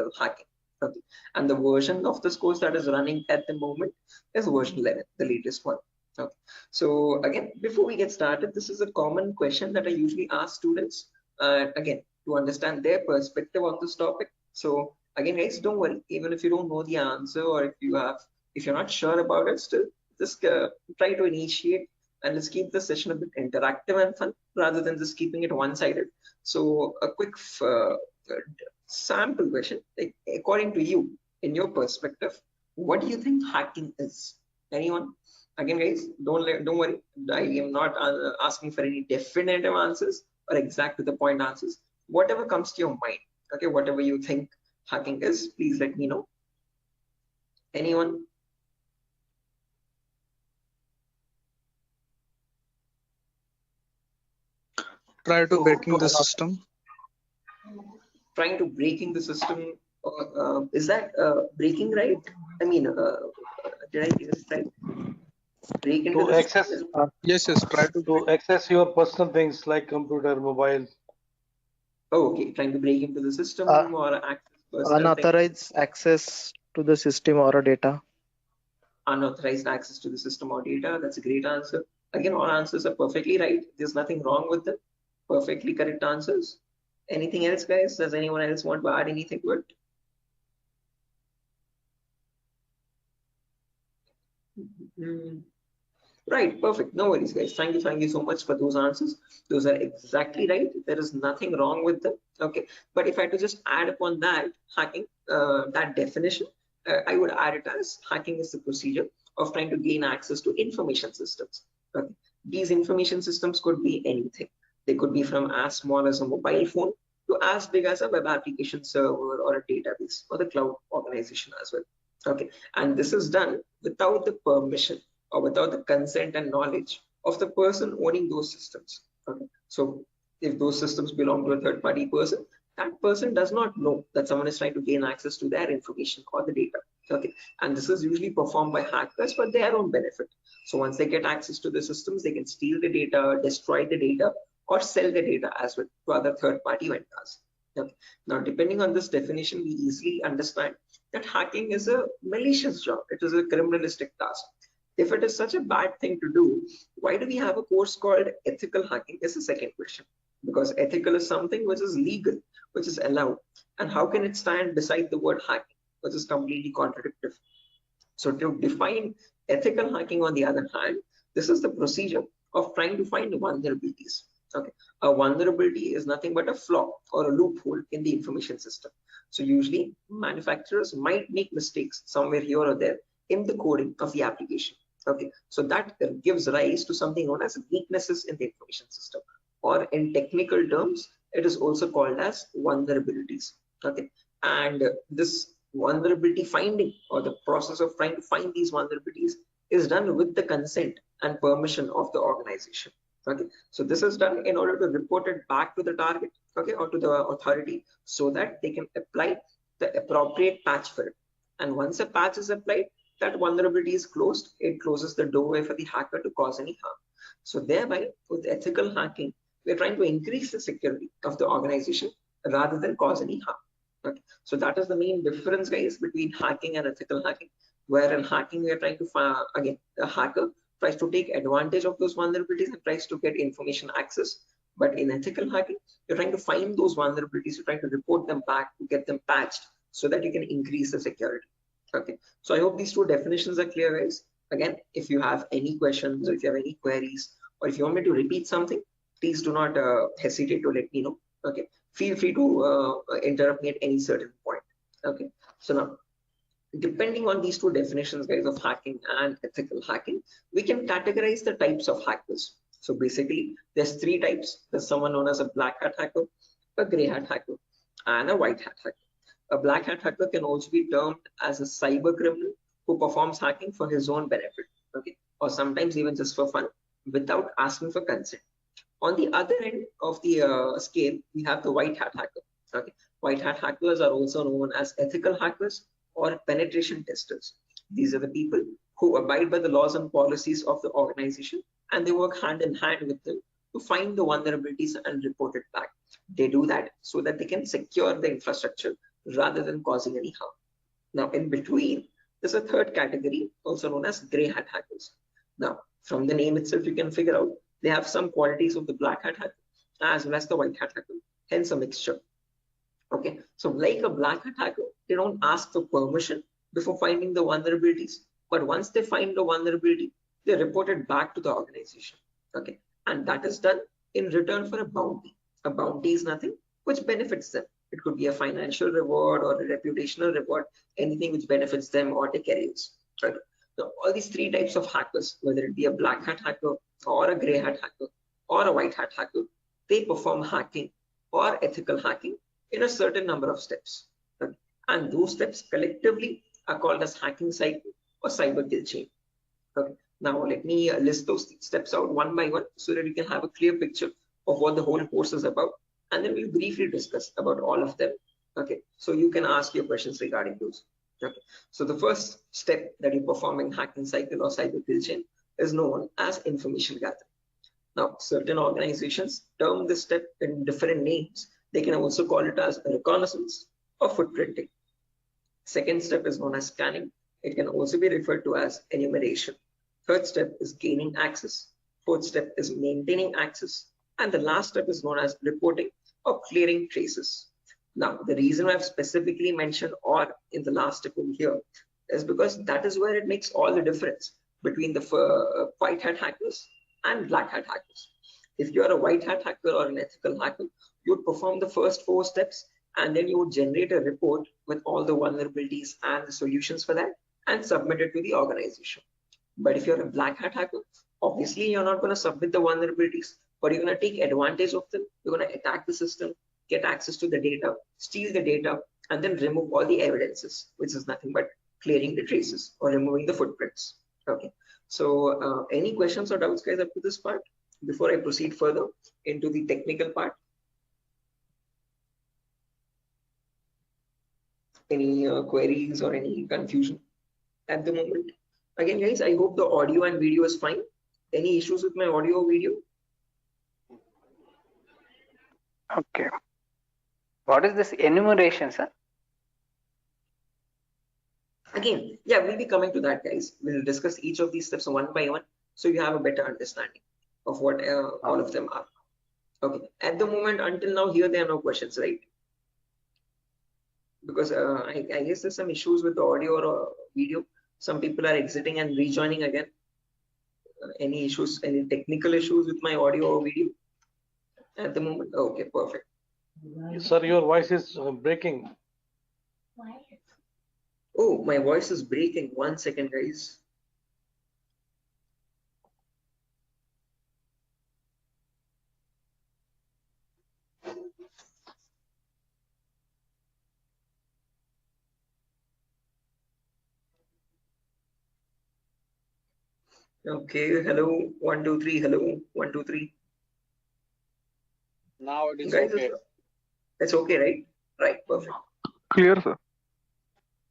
ethical hacking. Okay. And the version of this course that is running at the moment is version 11, the latest one. Okay. So again, before we get started, this is a common question that I usually ask students, again, to understand their perspective on this topic. So again, guys, don't worry, even if you don't know the answer, or if you're not sure about it, still just try to initiate, and let's keep the session a bit interactive and fun rather than just keeping it one-sided. So a quick sample question, like, according to you, in your perspective, what do you think hacking is? Anyone? Again, guys, don't worry, I am not asking for any definitive answers or exact to the point answers. Whatever comes to your mind, okay, whatever you think hacking is, please let me know. Anyone? Try to breaking the system. Trying to breaking the system. Is that breaking right? I mean, did I get it right? Break into To the access system? Yes, try to access your personal things like computer, mobile. Oh, okay, trying to break into the system or access personal things. Unauthorized access to the system or data. Unauthorized access to the system or data. That's a great answer. Again, all answers are perfectly right. There's nothing wrong with them. Perfectly correct answers. Anything else, guys? Does anyone else want to add anything to it? Right, perfect. No worries, guys. Thank you so much for those answers. Those are exactly right. There is nothing wrong with them. Okay, but if I had to just add upon that hacking, that definition, I would add it as hacking is the procedure of trying to gain access to information systems. Okay, these information systems could be anything. They could be from as small as a mobile phone to as big as a web application server or a database or the cloud organization as well. Okay, and this is done without the permission or without the consent and knowledge of the person owning those systems. Okay, so if those systems belong to a third-party person, that person does not know that someone is trying to gain access to their information or the data. Okay, and this is usually performed by hackers for their own benefit. So once they get access to the systems, they can steal the data, destroy the data, or sell the data as well to other third-party vendors. Okay. Now, depending on this definition, we easily understand that hacking is a malicious job. It is a criminalistic task. If it is such a bad thing to do, why do we have a course called ethical hacking? Is the second question. Because ethical is something which is legal, which is allowed. And how can it stand beside the word hacking, which is completely contradictory? So to define ethical hacking, on the other hand, this is the procedure of trying to find vulnerabilities. Okay, a vulnerability is nothing but a flaw or a loophole in the information system. So usually manufacturers might make mistakes somewhere here or there in the coding of the application. Okay, so that gives rise to something known as weaknesses in the information system, or in technical terms, it is also called as vulnerabilities. Okay, and this vulnerability finding, or the process of trying to find these vulnerabilities, is done with the consent and permission of the organization. Okay, so this is done in order to report it back to the target, okay, or to the authority, so that they can apply the appropriate patch for it. And once a patch is applied, that vulnerability is closed. It closes the doorway for the hacker to cause any harm. So thereby, with ethical hacking, we're trying to increase the security of the organization rather than cause any harm. Okay, so that is the main difference, guys, between hacking and ethical hacking. Where in hacking, we are trying to find, again, the hacker tries to take advantage of those vulnerabilities and tries to get information access. But in ethical hacking, you're trying to find those vulnerabilities, you're trying to report them back to get them patched so that you can increase the security. Okay, so I hope these two definitions are clear, guys. Again, if you have any questions, or if you have any queries, or if you want me to repeat something, please do not hesitate to let me know. Okay, feel free to interrupt me at any certain point. Okay, so now, depending on these two definitions, guys, of hacking and ethical hacking, we can categorize the types of hackers. So basically, there's three types. There's someone known as a black hat hacker, a gray hat hacker, and a white hat hacker. A black hat hacker can also be termed as a cyber criminal who performs hacking for his own benefit, okay, or sometimes even just for fun, without asking for consent. On the other end of the scale, we have the white hat hacker. Okay, white hat hackers are also known as ethical hackers or penetration testers. These are the people who abide by the laws and policies of the organization, and they work hand in hand with them to find the vulnerabilities and report it back. They do that so that they can secure the infrastructure rather than causing any harm. Now, in between, there's a third category, also known as gray hat hackers. Now, from the name itself, you can figure out they have some qualities of the black hat hacker as well as the white hat hacker, hence a mixture. Okay, so like a black hat hacker, they don't ask for permission before finding the vulnerabilities, but once they find the vulnerability, they report it back to the organization. Okay, and that is done in return for a bounty. A bounty is nothing which benefits them. It could be a financial reward or a reputational reward, anything which benefits them or their careers. Okay. So all these three types of hackers, whether it be a black hat hacker or a gray hat hacker or a white hat hacker, they perform hacking or ethical hacking in a certain number of steps. Okay. And those steps collectively are called as hacking cycle or cyber kill chain. Okay. Now let me list those steps out one by one so that you can have a clear picture of what the whole course is about, and then we'll briefly discuss about all of them. Okay, so you can ask your questions regarding those. Okay, so the first step that you perform in hacking cycle or cyber kill chain is known as information gathering. Now, certain organizations term this step in different names. They can also call it as reconnaissance or footprinting. Second step is known as scanning. It can also be referred to as enumeration. Third step is gaining access. Fourth step is maintaining access. And the last step is known as reporting or clearing traces. Now, the reason I've specifically mentioned "or" in the last step over here is because that is where it makes all the difference between the white hat hackers and black hat hackers. If you're a white hat hacker or an ethical hacker, you would perform the first 4 steps and then you would generate a report with all the vulnerabilities and the solutions for that and submit it to the organization. But if you're a black hat hacker, obviously you're not going to submit the vulnerabilities, but you're going to take advantage of them. You're going to attack the system, get access to the data, steal the data, and then remove all the evidences, which is nothing but clearing the traces or removing the footprints. Okay. So any questions or doubts, guys, up to this part before I proceed further into the technical part? Any queries or any confusion at the moment? Again, guys, I hope the audio and video is fine. Any issues with my audio or video? Okay. What is this enumeration, sir? Again, yeah, we'll be coming to that, guys. We'll discuss each of these steps one by one so you have a better understanding of what all of them are. Okay. At the moment, until now, here there are no questions, right? Because I guess there's some issues with the audio or video. Some people are exiting and rejoining again. Any issues, any technical issues with my audio or video at the moment? Okay, perfect. Sir, your voice is breaking. Oh, my voice is breaking. 1 second, guys. Okay, hello, 1 2 3, hello, 1 2 3. Now it is Guys, okay. it's okay, right? Right, perfect. Clear, sir.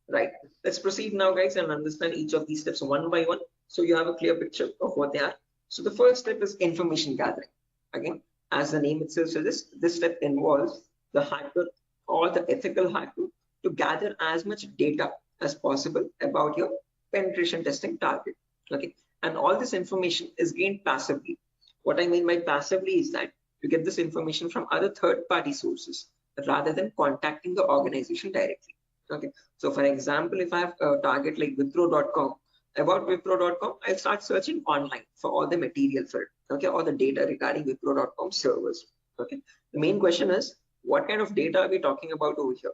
Right. Let's proceed now, guys, and understand each of these steps one by one so you have a clear picture of what they are. So the first step is information gathering. Again, as the name itself suggests, this step involves the hacker or the ethical hacker to gather as much data as possible about your penetration testing target. Okay. And all this information is gained passively. What I mean by passively is that you get this information from other third-party sources rather than contacting the organization directly. Okay. So for example, if I have a target like Wipro.com, about Wipro.com, I'll start searching online for all the material for it. Okay, all the data regarding Wipro.com servers. Okay. The main question is, what kind of data are we talking about over here?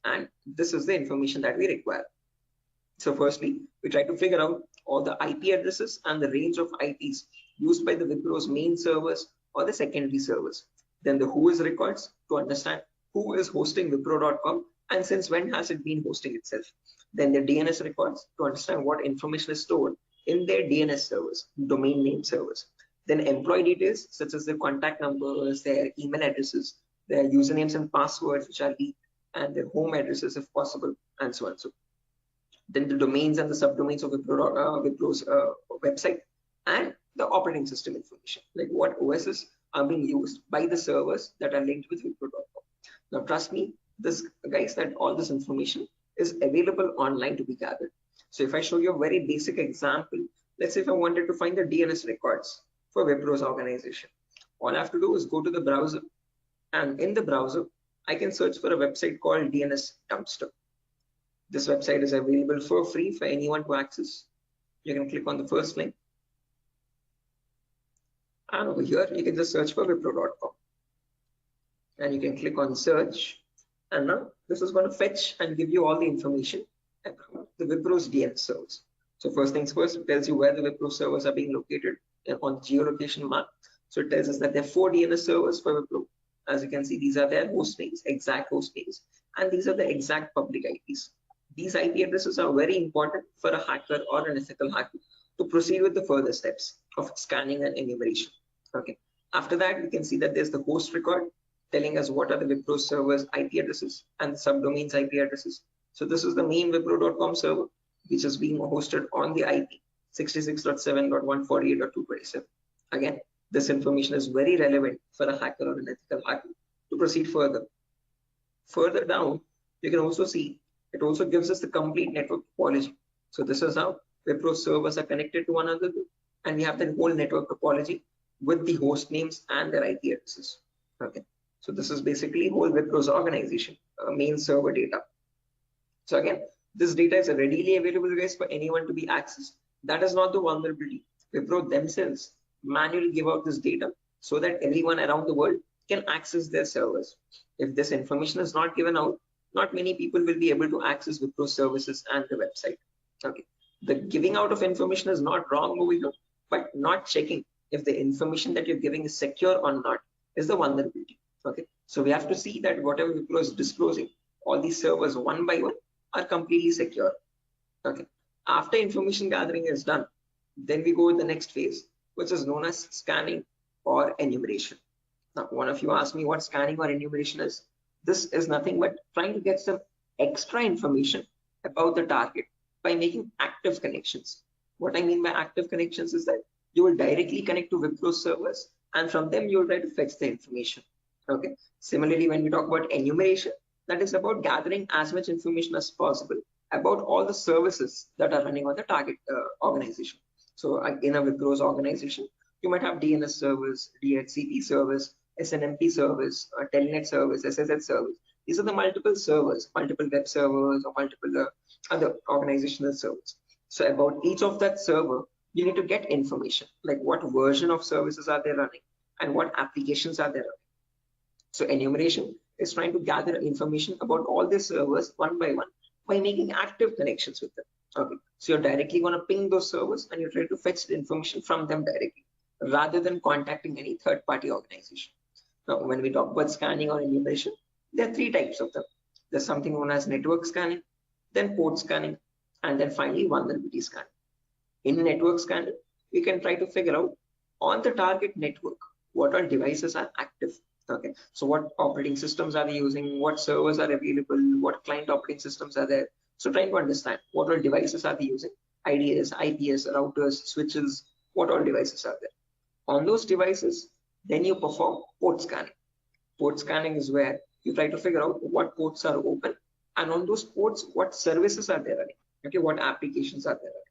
And this is the information that we require. So firstly, we try to figure out all the IP addresses and the range of IPs used by the Wipro's main servers or the secondary servers. Then the whois records to understand who is hosting Wipro.com and since when has it been hosting itself. Then the DNS records to understand what information is stored in their DNS servers, domain name servers. Then employee details such as their contact numbers, their email addresses, their usernames and passwords which are leaked, and their home addresses if possible, and so on. So then the domains and the subdomains of Wipro's website and the operating system information, like what OSs are being used by the servers that are linked with Wipro.com. Now, trust me, this, guys, that all this information is available online to be gathered. So if I show you a very basic example, let's say if I wanted to find the DNS records for Wipro's organization, all I have to do is go to the browser, and in the browser, I can search for a website called DNS Dumpster. This website is available for free for anyone to access. You can click on the first link. And over here, you can just search for wipro.com. And you can click on search. And now this is going to fetch and give you all the information about the Wipro's DNS servers. So first things first, it tells you where the Wipro servers are being located on the geolocation map. So it tells us that there are 4 DNS servers for Wipro. As you can see, these are their host names, exact host names, and these are the exact public IPs. These IP addresses are very important for a hacker or an ethical hacker to proceed with the further steps of scanning and enumeration. Okay. After that, we can see that there's the host record telling us what are the Wipro servers IP addresses and the subdomains IP addresses. So this is the main wipro.com server, which is being hosted on the IP 66.7.148.227. Again, this information is very relevant for a hacker or an ethical hacker to proceed further. Further down, you can also see it also gives us the complete network topology. So this is how Wipro servers are connected to one another, and we have the whole network topology with the host names and their IP addresses. Okay, so this is basically whole Wipro's organization main server data. So again, this data is readily available, guys, for anyone to be accessed. That is not the vulnerability. Wipro themselves manually give out this data so that everyone around the world can access their servers. If this information is not given out, not many people will be able to access Wipro services and the website. Okay, the giving out of information is not wrong over here, but not checking if the information that you're giving is secure or not is the vulnerability. Okay, so we have to see that whatever Wipro is disclosing, all these servers one by one are completely secure. Okay, after information gathering is done, then we go with the next phase, which is known as scanning or enumeration. Now, one of you asked me what scanning or enumeration is. This is nothing but trying to get some extra information about the target by making active connections. What I mean by active connections is that you will directly connect to Wipro servers, and from them you will try to fetch the information. Okay. Similarly, when we talk about enumeration, that is about gathering as much information as possible about all the services that are running on the target organization. So in a Wipro's organization, you might have DNS servers, DHCP servers, SNMP servers, Telnet servers, SSH servers. These are the multiple servers, multiple web servers, or multiple other organizational servers. So about each of that server, you need to get information, like what version of services are they running and what applications are they running. So enumeration is trying to gather information about all the servers one by making active connections with them. Okay, so you're directly going to ping those servers and you try to fetch the information from them directly rather than contacting any third-party organization. Now, when we talk about scanning or enumeration, there are 3 types of them. There's something known as network scanning, then port scanning, and then finally vulnerability scanning. In network scanning, we can try to figure out on the target network what all devices are active. Okay, so what operating systems are they using, what servers are available, what client operating systems are there. So trying to understand what all devices are they using, IDS, IPS, routers, switches, what all devices are there. On those devices, then you perform port scanning. Port scanning is where you try to figure out what ports are open, and on those ports, what services are there running. Okay, what applications are there running.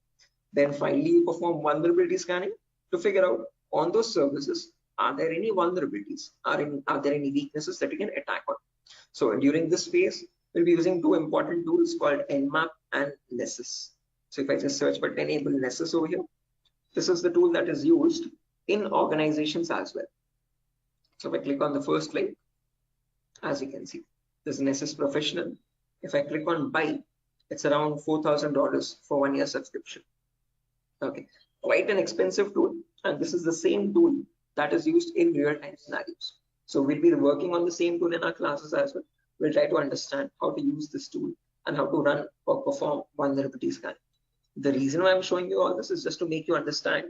Then finally, you perform vulnerability scanning to figure out on those services, are there any vulnerabilities? Are there any weaknesses that you can attack on? So during this phase, we'll be using 2 important tools called Nmap and Nessus. So if I just search for enable Nessus over here, this is the tool that is used in organizations as well. So if I click on the first link, as you can see, this is Nessus Professional. If I click on buy, it's around $4,000 for 1 year subscription. Okay, quite an expensive tool, and this is the same tool that is used in real-time scenarios. So we'll be working on the same tool in our classes as well. We'll try to understand how to use this tool and how to run or perform vulnerability scanning. The reason why I'm showing you all this is just to make you understand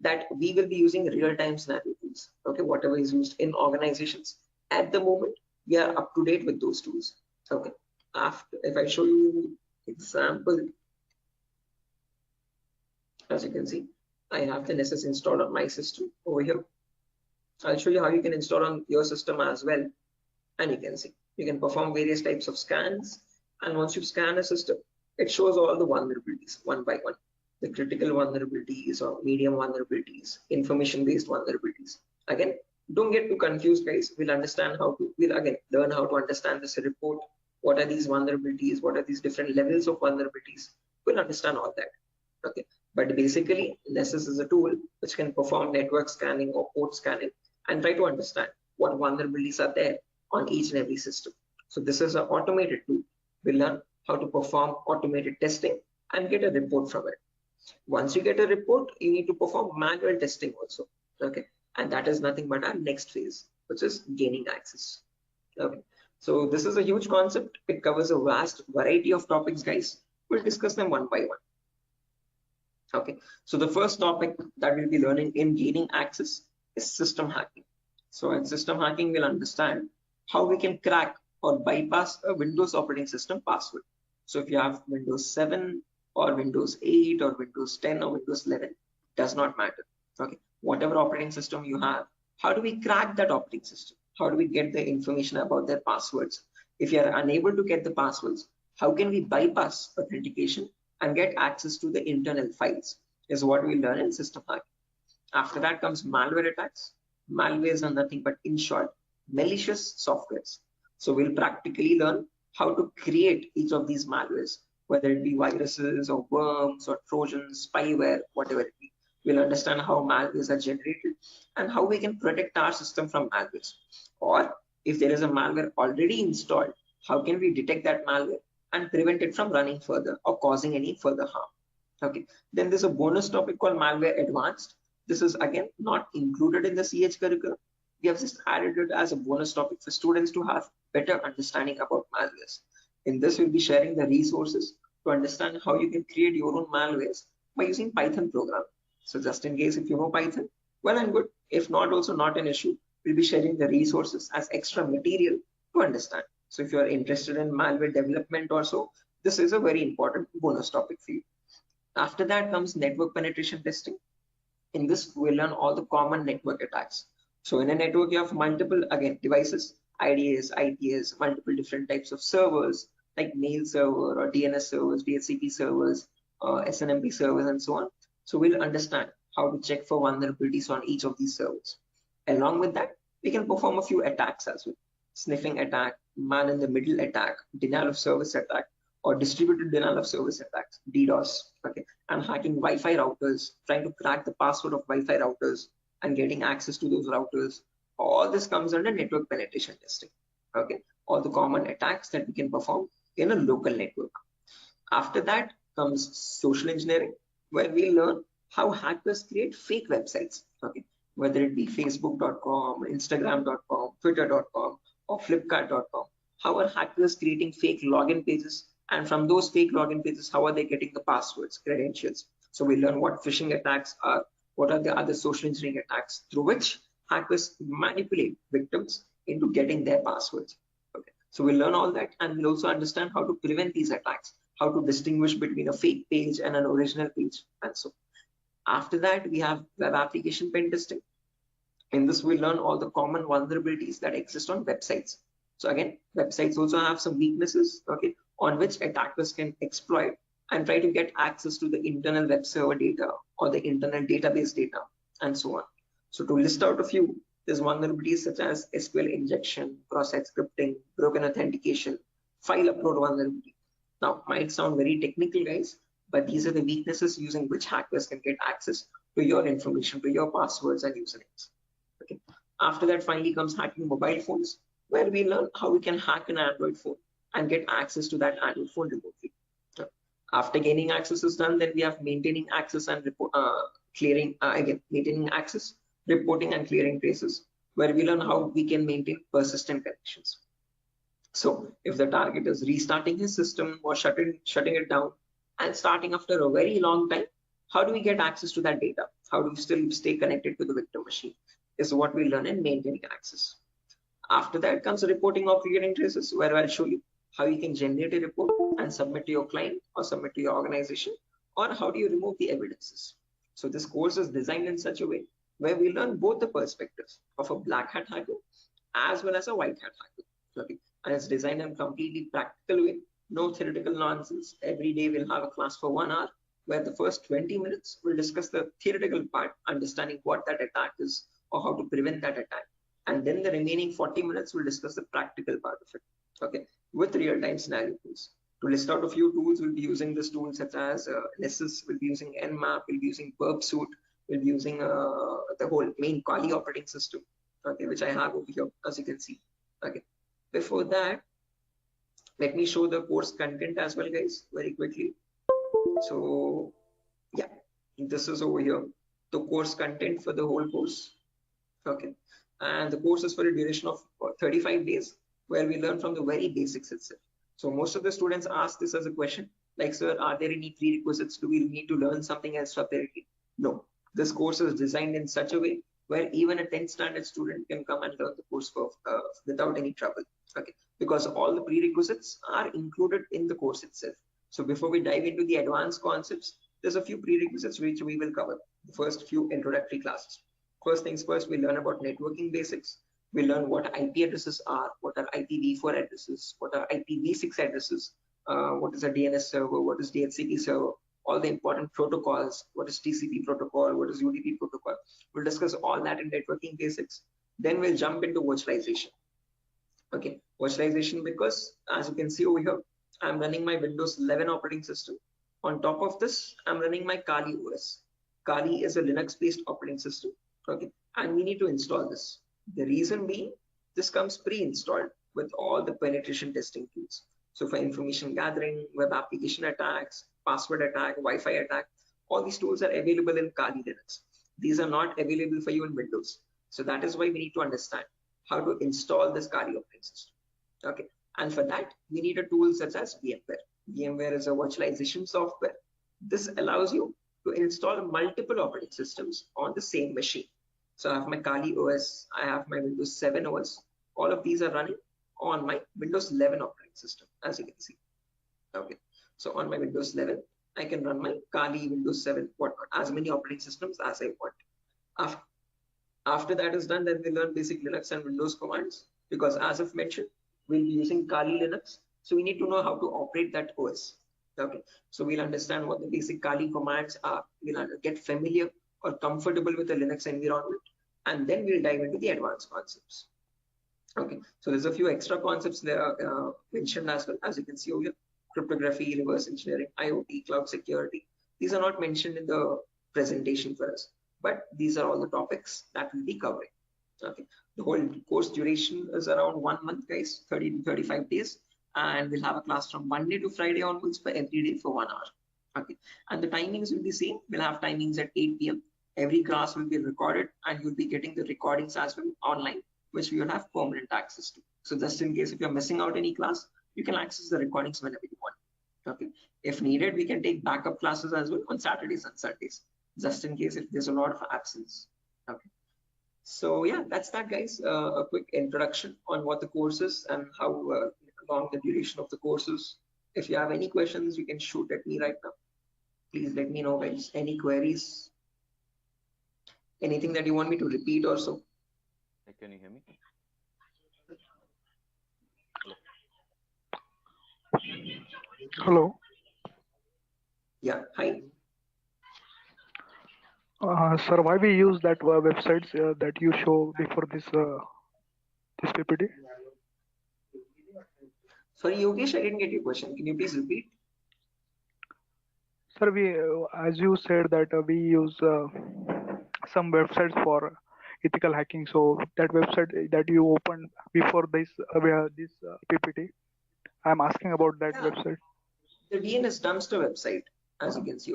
that we will be using real-time scenario tools. Okay, whatever is used in organizations at the moment, we are up to date with those tools. Okay, after if I show you example, as you can see, I have the Nessus installed on my system over here. I'll show you how you can install on your system as well, and you can see You can perform various types of scans, and once you scan a system, it shows all the vulnerabilities one by one. The critical vulnerabilities or medium vulnerabilities, information-based vulnerabilities. Again, don't get too confused, guys. We'll again learn how to understand this report. What are these vulnerabilities? What are these different levels of vulnerabilities? We'll understand all that. Okay. But basically, Nessus is a tool which can perform network scanning or port scanning and try to understand what vulnerabilities are there on each and every system. So this is an automated tool. We'll learn how to perform automated testing and get a report from it. Once you get a report, you need to perform manual testing also. Okay. And that is nothing but our next phase, which is gaining access. Okay. So this is a huge concept. It covers a vast variety of topics, guys. We'll discuss them one by one. Okay. So the first topic that we'll be learning in gaining access is system hacking. So in system hacking, we'll understand how we can crack or bypass a Windows operating system password. So if you have Windows 7 or Windows 8 or Windows 10 or Windows 11, does not matter. Okay. Whatever operating system you have, how do we crack that operating system? How do we get the information about their passwords? If you are unable to get the passwords, how can we bypass authentication and get access to the internal files is what we learn in system hacking. After that comes malware attacks. Malwares are nothing but, in short, malicious softwares. So we'll practically learn how to create each of these malwares, whether it be viruses or worms or trojans, spyware, whatever it be. We'll understand how malwares are generated and how we can protect our system from malwares. Or if there is a malware already installed, how can we detect that malware and prevent it from running further or causing any further harm? Okay. Then there's a bonus topic called malware advanced. This is again not included in the CH curriculum. We have just added it as a bonus topic for students to have better understanding about malwares. In this, we'll be sharing the resources to understand how you can create your own malwares by using Python program. So just in case if you know Python, well and good. If not, also not an issue. We'll be sharing the resources as extra material to understand. So if you are interested in malware development or so, this is a very important bonus topic for you. After that comes network penetration testing. In this, we'll learn all the common network attacks. So in a network, you have multiple, again, devices, IDS, IPS, multiple different types of servers, like mail server or DNS servers, DHCP servers, SNMP servers, and so on. So we'll understand how to check for vulnerabilities on each of these servers. Along with that, we can perform a few attacks as well. Sniffing attack, man-in-the-middle attack, denial of service attack, or distributed denial of service attacks, DDoS, okay, and hacking Wi-Fi routers, trying to crack the password of Wi-Fi routers and getting access to those routers. All this comes under network penetration testing, okay, all the common attacks that we can perform in a local network. After that comes social engineering, where we learn how hackers create fake websites, okay, whether it be facebook.com, instagram.com, twitter.com, or flipkart.com. How are hackers creating fake login pages? And from those fake login pages, how are they getting the passwords, credentials? So we learn what phishing attacks are, what are the other social engineering attacks through which hackers manipulate victims into getting their passwords. Okay. So we'll learn all that, and we'll also understand how to prevent these attacks, how to distinguish between a fake page and an original page, and so. After that, we have web application pen testing. In this, we learn all the common vulnerabilities that exist on websites. So again, websites also have some weaknesses, okay, on which attackers can exploit and try to get access to the internal web server data or the internal database data, and so on. So to list out a few, there's vulnerabilities such as SQL injection, cross-site scripting, broken authentication, file upload vulnerability. Now, might sound very technical, guys, but these are the weaknesses using which hackers can get access to your information, to your passwords and usernames. Okay. After that, finally comes hacking mobile phones, where we learn how we can hack an Android phone and get access to that Android phone remotely. After gaining access is done, then we have maintaining access and maintaining access, reporting and clearing traces, where we learn how we can maintain persistent connections. So if the target is restarting his system or shutting it down and starting after a very long time, how do we get access to that data? How do we still stay connected to the victim machine? Is what we learn in maintaining access. After that comes reporting or clearing traces, where I'll show you how you can generate a report and submit to your client or submit to your organization, or how do you remove the evidences. So this course is designed in such a way where we learn both the perspectives of a black hat hacker as well as a white hat hacker. Okay. and it's designed in a completely practical way. No theoretical nonsense. Every day we'll have a class for 1 hour, where the first 20 minutes we'll discuss the theoretical part, understanding what that attack is or how to prevent that attack. And then the remaining 40 minutes we'll discuss the practical part of it, okay, with real-time scenario tools. To list out a few tools, we'll be using this tool such as Nessus, we'll be using Nmap, we'll be using Burpsuit, we'll be using the whole main Kali operating system, okay, which I have over here, as you can see. Okay. Before that, let me show the course content as well, guys, very quickly. So yeah, this is over here, the course content for the whole course. Okay, and the course is for a duration of 35 days, where we learn from the very basics itself. So most of the students ask this as a question, like, sir, are there any prerequisites? Do we need to learn something else separately? No, this course is designed in such a way where even a 10th standard student can come and learn the course for, without any trouble. Okay, because all the prerequisites are included in the course itself. So before we dive into the advanced concepts, there's a few prerequisites which we will cover. The first few introductory classes. First things first, we learn about networking basics. We learn what IP addresses are, what are IPv4 addresses, what are IPv6 addresses, what is a DNS server, what is DHCP server, all the important protocols, what is TCP protocol, what is UDP protocol. We'll discuss all that in networking basics. Then we'll jump into virtualization. Okay, virtualization, because as you can see over here, I'm running my Windows 11 operating system. On top of this, I'm running my Kali OS. Kali is a Linux-based operating system. Okay, and we need to install this. The reason being, this comes pre-installed with all the penetration testing tools. So for information gathering, web application attacks, password attack, Wi-Fi attack, all these tools are available in Kali Linux. These are not available for you in Windows. So that is why we need to understand how to install this Kali operating system. Okay, and for that, we need a tool such as VMware. VMware is a virtualization software. This allows you to install multiple operating systems on the same machine. So I have my Kali OS, I have my Windows 7 OS. All of these are running on my Windows 11 operating system, as you can see. Okay, so on my Windows 11, I can run my Kali, Windows 7, whatnot, as many operating systems as I want. After that is done, then we learn basic Linux and Windows commands, because as I've mentioned, we'll be using Kali Linux. So we need to know how to operate that OS. Okay, so we'll understand what the basic Kali commands are. We'll get familiar or comfortable with the Linux environment, and then we'll dive into the advanced concepts. Okay, so there's a few extra concepts there mentioned as well, as you can see over here: cryptography, reverse engineering, IoT, cloud security. These are not mentioned in the presentation for us, but these are all the topics that we'll be covering. Okay, the whole course duration is around 1 month, guys, 30 to 35 days. And we'll have a class from Monday to Friday onwards for every day for 1 hour. Okay, and the timings will be same. We'll have timings at 8 p.m. Every class will be recorded, and you'll be getting the recordings as well online, which we will have permanent access to. So just in case if you're missing out any class, you can access the recordings whenever you want. Okay, if needed, we can take backup classes as well on Saturdays and Sundays, just in case if there's a lot of absence. Okay, so yeah, that's that, guys. A quick introduction on what the course is and how long the duration of the courses. If you have any questions, you can shoot at me right now. Please let me know, guys. Any queries? Anything that you want me to repeat or so? Can you hear me? Hello. Yeah, hi. Sir, why we use that websites that you show before this PPT? Sorry, Yogesh, I didn't get your question. Can you please repeat? Sir, we as you said that we use some websites for ethical hacking. So that website that you opened before this PPT, I'm asking about that website. The DNS dumpster website, as you can see.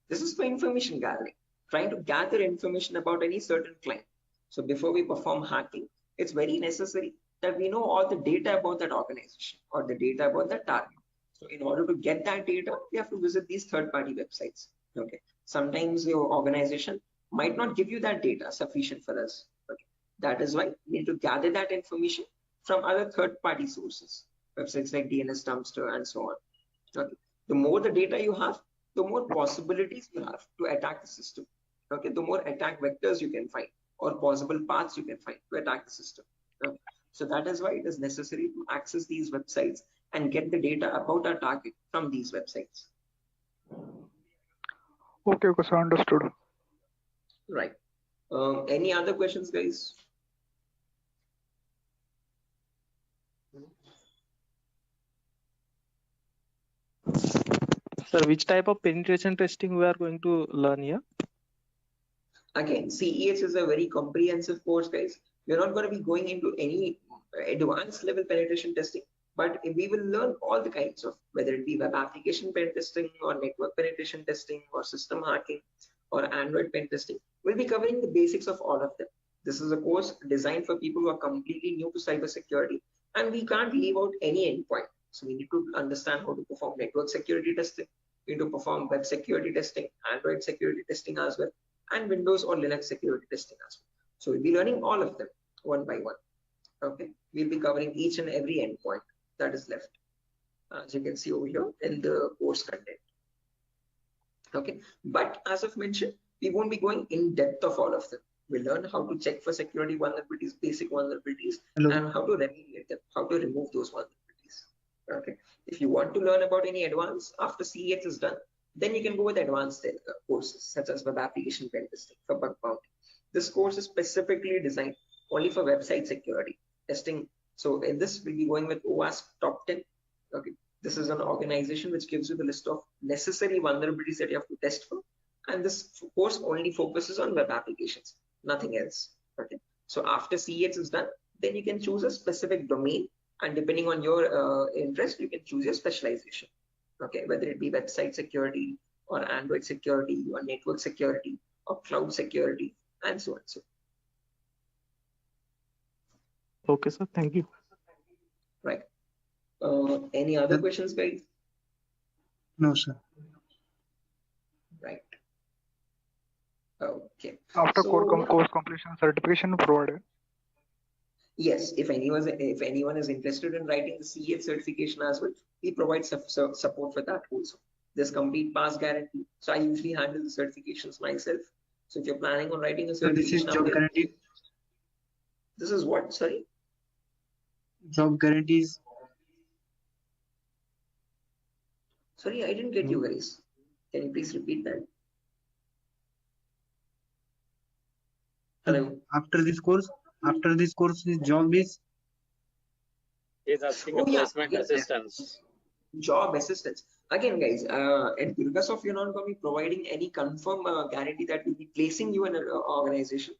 This is for information gathering, trying to gather information about any certain client. So before we perform hacking, it's very necessary that we know all the data about that organization or the data about that target. So in order to get that data, we have to visit these third-party websites. Okay. Sometimes your organization might not give you that data sufficient for us. Okay. That is why we need to gather that information from other third-party sources, websites like DNS dumpster and so on. Okay. The more the data you have, the more possibilities you have to attack the system. Okay. The more attack vectors you can find or possible paths you can find to attack the system. Okay. So that is why it is necessary to access these websites and get the data about our target from these websites. Okay, okay, sir, understood. Right. Any other questions, guys? Sir, which type of penetration testing we are going to learn here? Again, CEH is a very comprehensive course, guys. We're not going to be going into any advanced level penetration testing, but we will learn all the kinds of, whether it be web application pen testing or network penetration testing or system hacking or Android pen testing. We'll be covering the basics of all of them. This is a course designed for people who are completely new to cybersecurity, and we can't leave out any endpoint. So we need to understand how to perform network security testing. We need to perform web security testing, Android security testing as well, and Windows or Linux security testing as well. So we'll be learning all of them one by one. Okay, we'll be covering each and every endpoint that is left, as you can see over here in the course content. Okay, but as I've mentioned, we won't be going in depth of all of them. We'll learn how to check for security vulnerabilities, basic vulnerabilities, and how to remediate them, how to remove those vulnerabilities. Okay, if you want to learn about any advanced after CEH is done, then you can go with advanced courses such as web application pen testing for bug bounty. This course is specifically designed only for website security testing. So in this, we'll be going with OWASP Top 10. Okay, this is an organization which gives you the list of necessary vulnerabilities that you have to test for. And this course only focuses on web applications, nothing else. Okay, so after CEH is done, then you can choose a specific domain, and depending on your interest, you can choose your specialization. Okay, whether it be website security or Android security or network security or cloud security and so on. So Okay, sir. Thank you. right. Any other questions, guys? No, sir. Right. Okay. After So, course completion, certification provided. yes, if anyone is interested in writing the CEH certification as well, we provide support for that also. There's complete pass guarantee. So I usually handle the certifications myself. So if you're planning on writing a So this is certification, job guarantee. this is what? Sorry. Job guarantees. Sorry, I didn't get you guys. Can you please repeat that? Hello. After this course, his job is. He's asking Oh, a yeah. placement assistance. Job assistance. Again, guys, at Durgasoft, you're not going to be providing any confirm guarantee that we'll be placing you in an organization,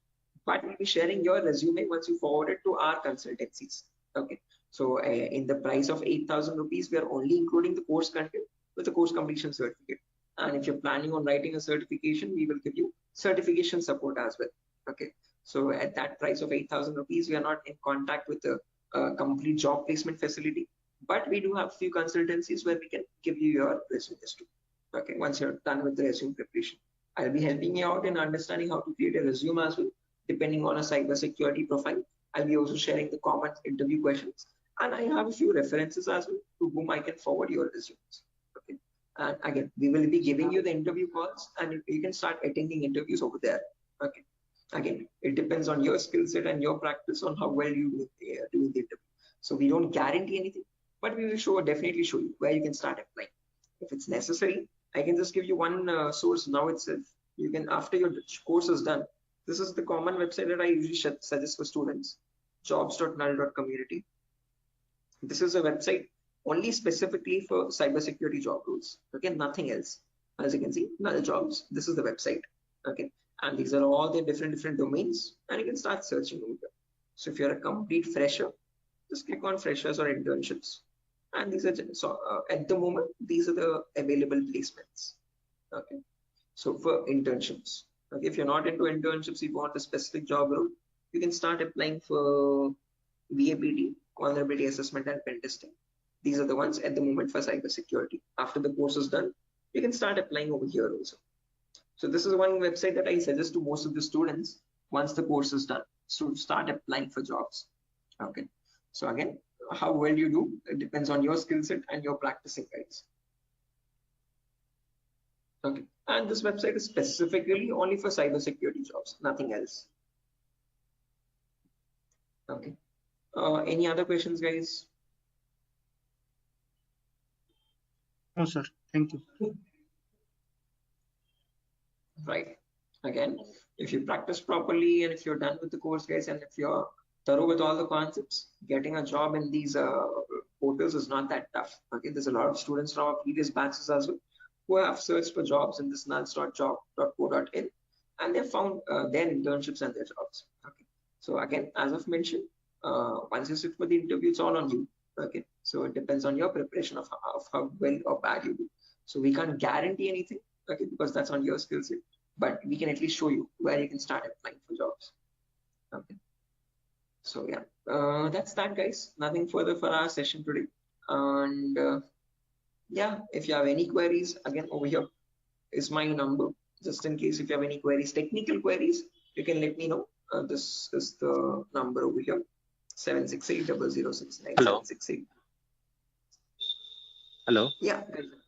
but we'll be sharing your resume once you forward it to our consultancies. Okay. So in the price of 8,000 rupees, we are only including the course content with the course completion certificate. And if you're planning on writing a certification, we will give you certification support as well. Okay. So at that price of 8,000 rupees, we are not in contact with the complete job placement facility, but we do have a few consultancies where we can give you your resumes too. Okay, once you're done with the resume preparation, I'll be helping you out in understanding how to create a resume as well, depending on a cybersecurity profile. I'll be also sharing the common interview questions, and I have a few references as well to whom I can forward your resumes. Okay, and again, we will be giving you the interview calls, and you can start attending interviews over there. Okay. Again, it depends on your skill set and your practice on how well you do the interview. So we don't guarantee anything, but we will definitely show you where you can start applying. If it's necessary, I can just give you one source now itself. You can, after your course is done, this is the common website that I usually suggest for students, jobs.null.community. This is a website only specifically for cybersecurity job roles. Okay, nothing else. As you can see, null jobs. This is the website. Okay, and these are all the different domains, and you can start searching over here. So if you're a complete fresher, just click on freshers or internships, and these are at the moment these are the available placements. Okay, so for internships, okay, if you're not into internships, you want a specific job role, you can start applying for VAPT, vulnerability assessment and pen testing. These are the ones at the moment for cybersecurity. After the course is done, you can start applying over here also. So this is one website that I suggest to most of the students once the course is done, so start applying for jobs. Okay. So again, how well you do, it depends on your skill set and your practicing guides. Okay. And this website is specifically only for cybersecurity jobs, nothing else. Okay. Any other questions, guys? No, sir. Thank you. Right. Again, if you practice properly and if you're done with the course, guys, and if you're thorough with all the concepts, getting a job in these portals is not that tough. Okay, there's a lot of students from our previous batches as well who have searched for jobs in this nuns.job.co.in, and they found their internships and their jobs. Okay, so again, as I've mentioned, once you sit for the interview, it's all on you. Okay, so it depends on your preparation of how well or bad you do. So we can't guarantee anything, okay, because that's on your skill set, but we can at least show you where you can start applying for jobs. Okay, so yeah, that's that, guys. Nothing further for our session today. And yeah, if you have any queries, again, over here is my number. Just in case if you have any queries, technical queries, you can let me know. This is the number over here, 768-006-9768. Hello. Hello. Yeah,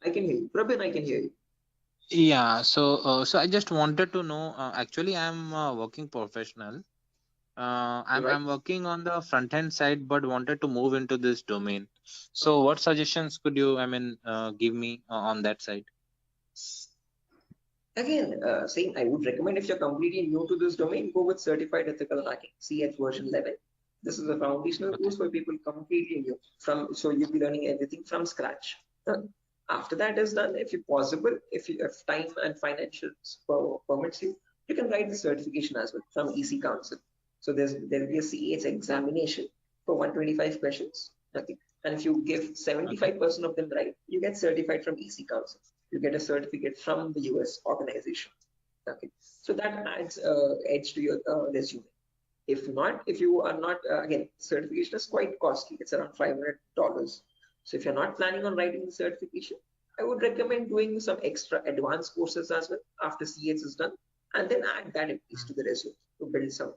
I can hear you. Prabin, I can hear you. Yeah. So I just wanted to know. Actually, I'm a working professional. I'm working on the front end side, but wanted to move into this domain. So, what suggestions could you, give me on that side? Again, saying I would recommend if you're completely new to this domain, go with Certified Ethical Hacking, CH version 11. This is a foundational course for people completely new. So you'll be learning everything from scratch. After that is done, if possible, if time and financial permits you, you can write the certification as well from EC Council. So there will be a CH examination for 125 questions. Okay. And if you give 75% of them right, you get certified from EC Council. You get a certificate from the US organization. Okay. So that adds edge to your resume. If not, if you are not, again, certification is quite costly. It's around $500. So if you're not planning on writing the certification, I would recommend doing some extra advanced courses as well after CH is done, and then add that at least to the resume to build some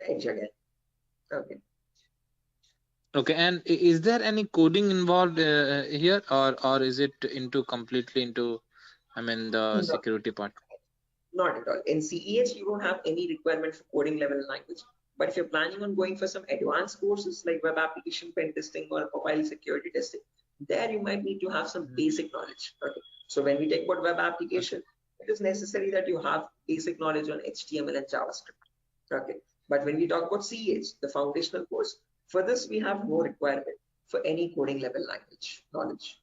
edge again. Okay. Okay, and is there any coding involved here, or is it completely into, the security part? Not at all. In CEH, you don't have any requirement for coding level language. But if you're planning on going for some advanced courses like web application pen testing or profile security testing, there you might need to have some basic knowledge. Okay. So when we talk about web application, it is necessary that you have basic knowledge on HTML and JavaScript. Okay. But when we talk about CEH, the foundational course, for this we have no requirement for any coding level language knowledge.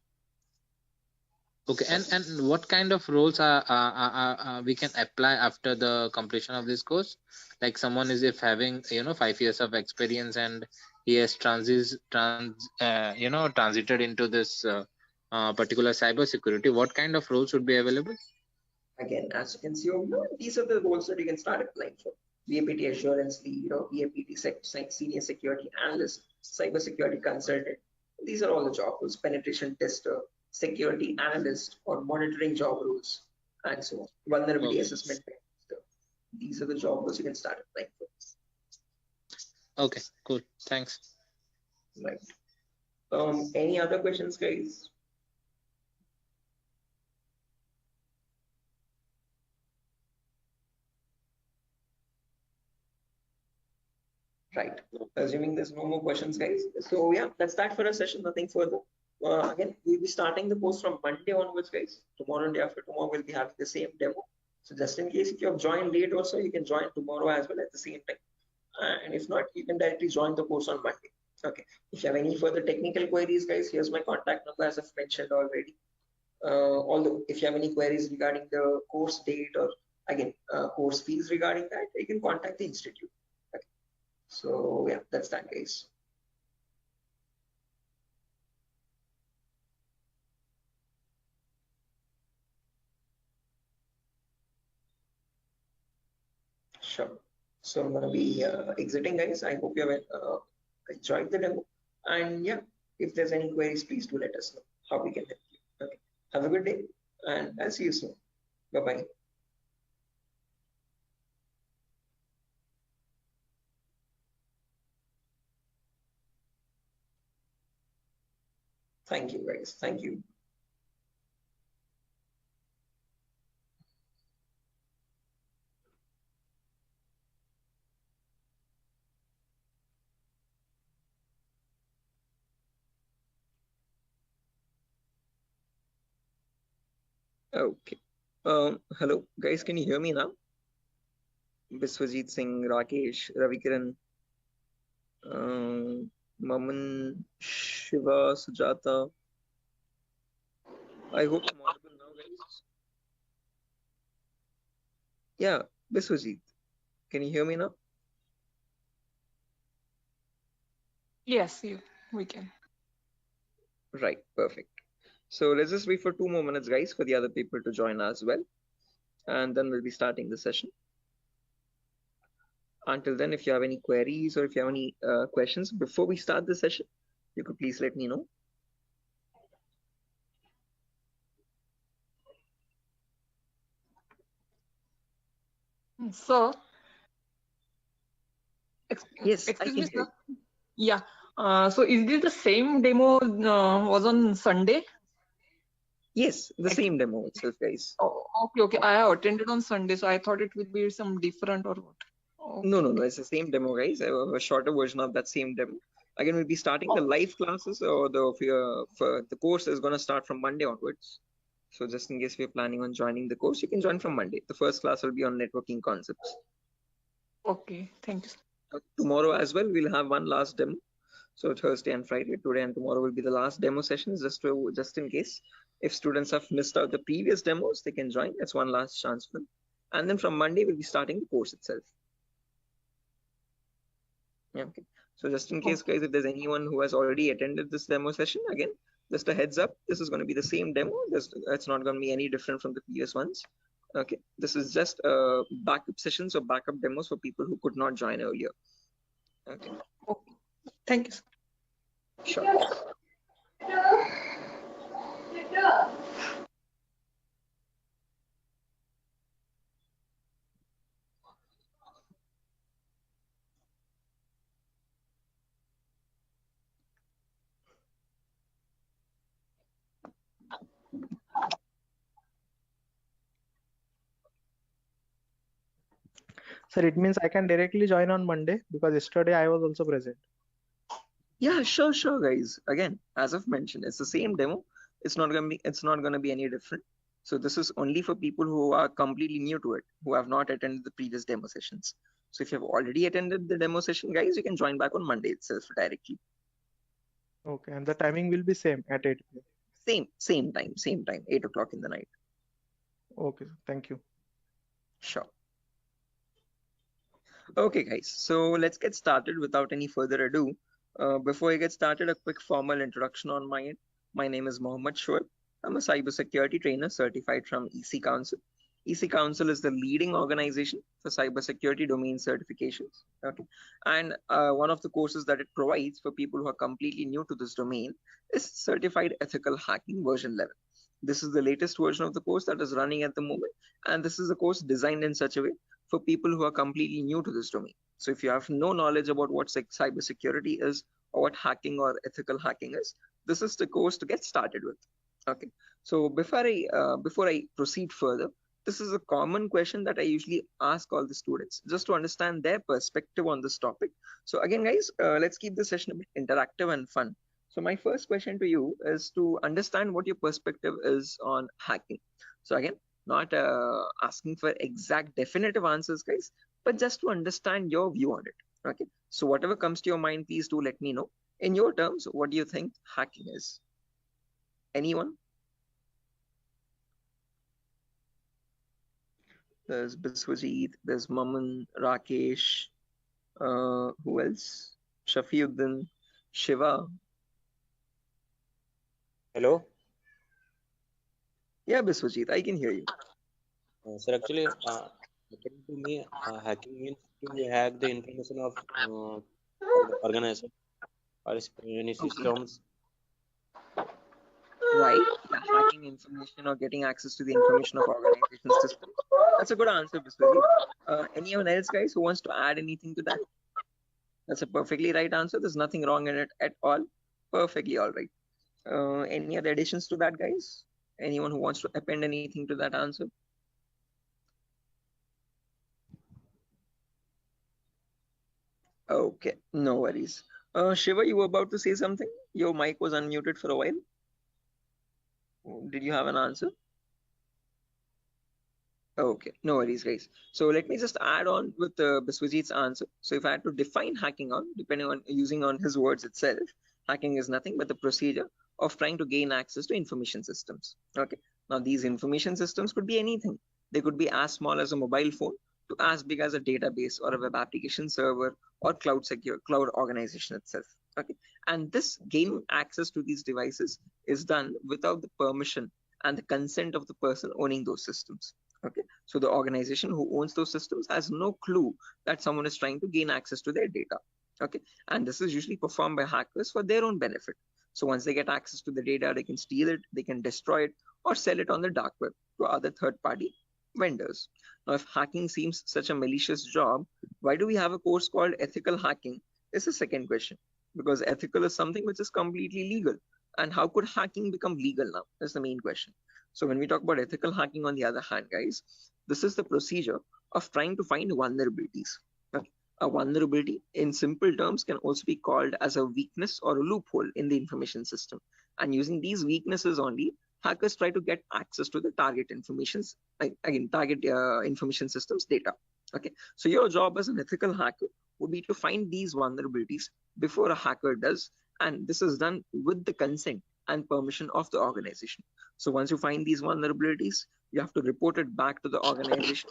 Okay, and what kind of roles are we can apply after the completion of this course? Like someone is if having 5 years of experience and he has transited into this particular cybersecurity, what kind of roles would be available? Again, as you can see over here, these are the roles that you can start applying for. VAPT assurance lead, VAPT senior security analyst, cybersecurity consultant. These are all the job roles. Penetration tester, security analyst, or monitoring job roles, and so on. Vulnerability assessment tester. These are the job roles you can start applying for. Okay, cool. Thanks. Right. Any other questions, guys? Right. Assuming there's no more questions, guys. So yeah, that's that for a session. Nothing further. Again, we'll be starting the course from Monday onwards, guys. Tomorrow and day after tomorrow, we'll be having the same demo. So just in case if you have joined late also, you can join tomorrow as well at the same time. And if not, you can directly join the course on Monday. Okay. If you have any further technical queries, guys, here's my contact number as I've mentioned already. Although if you have any queries regarding the course date or again course fees regarding that, you can contact the institute. Okay. So yeah, that's that, guys. Sure. So I'm gonna be exiting, guys. I hope you have enjoyed the demo. And yeah, if there's any queries, please do let us know how we can help you. Okay. Have a good day, and I'll see you soon. Bye bye. Thank you, guys. Thank you. Okay. Hello, guys. Can you hear me now? Biswajit Singh, Rakesh, Ravikiran, Maman, Shiva, Sujata. I hope I'm audible now, guys. Yeah, Biswajit. Can you hear me now? Yes, we can. Right, perfect. So let's just wait for 2 more minutes, guys, for the other people to join as well. And then we'll be starting the session. Until then, if you have any queries or if you have any questions before we start the session, you could please let me know. So, Yes, I excuse can me, hear sir. you. Yeah. So is this the same demo was on Sunday? Yes, the same demo itself, guys. Oh, okay. I have attended on Sunday, so I thought it would be some different or what. No, it's the same demo, guys. A shorter version of that same demo. Again, we'll be starting the live classes, or the course is going to start from Monday onwards. So just in case we're planning on joining the course, you can join from Monday. The first class will be on networking concepts. Okay, thank you. Tomorrow as well, we'll have one last demo. So Thursday and Friday, today and tomorrow will be the last demo sessions, just in case. If students have missed out the previous demos, they can join. It's one last chance for them. And then from Monday, we'll be starting the course itself. Yeah, okay. So just in case, guys, if there's anyone who has already attended this demo session, again, just a heads up, this is going to be the same demo. It's not going to be any different from the previous ones. Okay, this is just backup sessions or backup demos for people who could not join earlier. Okay. Thank you. Sure. Sir, it means I can directly join on Monday because yesterday I was also present. Yeah, sure, guys. Again, as I've mentioned, it's the same demo. It's not gonna be any different. So this is only for people who are completely new to it, who have not attended the previous demo sessions. So if you have already attended the demo session, guys, you can join back on Monday itself directly. Okay, and the timing will be same at 8 p.m. Same time, 8 o'clock in the night. Okay, thank you. Sure. Okay, guys, so let's get started without any further ado. Before I get started, a quick formal introduction on my end. My name is Mohammed Shoaib. I'm a cybersecurity trainer certified from EC Council. EC Council is the leading organization for cybersecurity domain certifications. Okay. And one of the courses that it provides for people who are completely new to this domain is Certified Ethical Hacking version 11. This is the latest version of the course that is running at the moment. And this is a course designed in such a way for people who are completely new to this domain. So if you have no knowledge about what cybersecurity is or what hacking or ethical hacking is, this is the course to get started with. Okay. So before I proceed further, this is a common question that I usually ask all the students just to understand their perspective on this topic. So again, guys, let's keep this session a bit interactive and fun. So my first question to you is to understand what your perspective is on hacking. So again, not asking for exact definitive answers, guys, but just to understand your view on it. Okay. So whatever comes to your mind, please do let me know. In your terms, what do you think hacking is? Anyone? There's Biswajit, there's Maman, Rakesh, who else? Shafiuddin, Shiva. Hello? Yeah, Biswajit, I can hear you. Sir, actually, according to me, hacking means to hack the information of the organization or any systems. Right? Yeah, hacking information or getting access to the information of organization systems. That's a good answer, Biswajit. Anyone else, guys, who wants to add anything to that? That's a perfectly right answer. There's nothing wrong in it at all. Perfectly all right. Any other additions to that, guys? Anyone who wants to append anything to that answer? Okay, no worries. Shiva, you were about to say something? Your mic was unmuted for a while. Did you have an answer? Okay, no worries, guys. So let me just add on with Biswajit's answer. So if I had to define hacking on, depending on using on his words itself, hacking is nothing but the procedure of trying to gain access to information systems. Okay. Now these information systems could be anything. They could be as small as a mobile phone to as big as a database or a web application server or cloud organization itself. Okay. And this gaining access to these devices is done without the permission and the consent of the person owning those systems. Okay, so the organization who owns those systems has no clue that someone is trying to gain access to their data. Okay, and this is usually performed by hackers for their own benefit. So once they get access to the data, they can steal it, they can destroy it, or sell it on the dark web to other third-party vendors. Now, if hacking seems such a malicious job, why do we have a course called ethical hacking? Is the second question. Because ethical is something which is completely legal. And how could hacking become legal now? That's the main question. So when we talk about ethical hacking, on the other hand, guys, this is the procedure of trying to find vulnerabilities. Okay. A vulnerability in simple terms can also be called as a weakness or a loophole in the information system. And using these weaknesses only, hackers try to get access to the target information systems data. Okay. So your job as an ethical hacker would be to find these vulnerabilities before a hacker does. And this is done with the consent and permission of the organization. So once you find these vulnerabilities, you have to report it back to the organization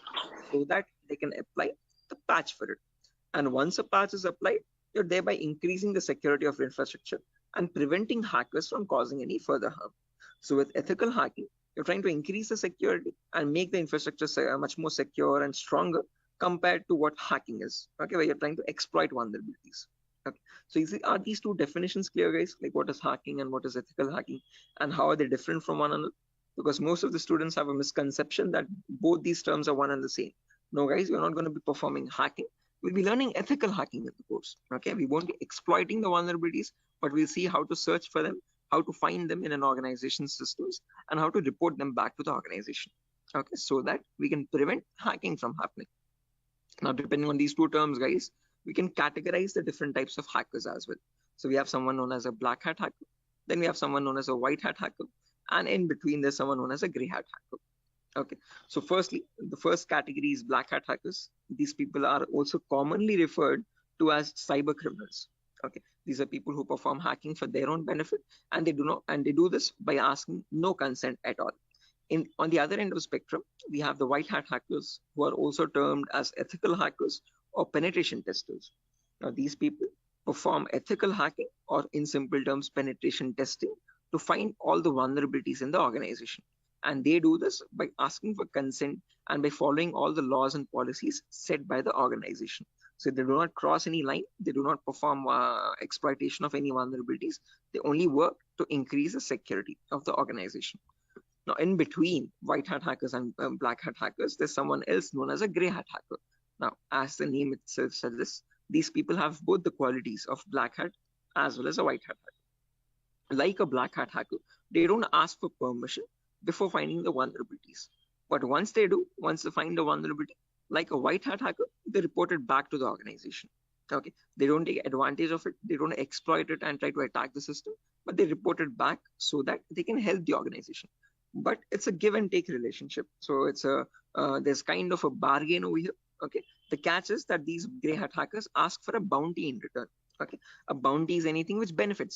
so that they can apply the patch for it. And once a patch is applied, you're thereby increasing the security of infrastructure and preventing hackers from causing any further harm. So with ethical hacking, you're trying to increase the security and make the infrastructure much more secure and stronger compared to what hacking is. Okay, where you're trying to exploit vulnerabilities. Okay. So you see, are these two definitions clear, guys? Like what is hacking and what is ethical hacking, and how are they different from one another? Because most of the students have a misconception that both these terms are one and the same. No, guys, we're not going to be performing hacking. We'll be learning ethical hacking in the course. Okay, we won't be exploiting the vulnerabilities, but we'll see how to search for them, how to find them in an organization's systems, and how to report them back to the organization. Okay, so that we can prevent hacking from happening. Now, depending on these two terms, guys, we can categorize the different types of hackers as well. So we have someone known as a black hat hacker, then we have someone known as a white hat hacker, and in between there's someone known as a gray hat hacker. Okay, so firstly, the first category is black hat hackers. These people are also commonly referred to as cyber criminals. Okay, these are people who perform hacking for their own benefit, and they do this by asking no consent at all. On the other end of the spectrum, we have the white hat hackers, who are also termed as ethical hackers or penetration testers. Now, these people perform ethical hacking, or in simple terms, penetration testing, to find all the vulnerabilities in the organization. And they do this by asking for consent and by following all the laws and policies set by the organization. So they do not cross any line. They do not perform exploitation of any vulnerabilities. They only work to increase the security of the organization. Now, in between white hat hackers and black hat hackers, there's someone else known as a gray hat hacker. Now, as the name itself suggests, these people have both the qualities of black hat as well as a white hat hacker. Like a black hat hacker, they don't ask for permission before finding the vulnerabilities. But once they find the vulnerability, like a white hat hacker, they report it back to the organization. Okay, they don't take advantage of it, they don't exploit it and try to attack the system, but they report it back so that they can help the organization. But it's a give and take relationship. So it's there's kind of a bargain over here. Okay, the catch is that these gray hat hackers ask for a bounty in return. Okay, a bounty is anything which benefits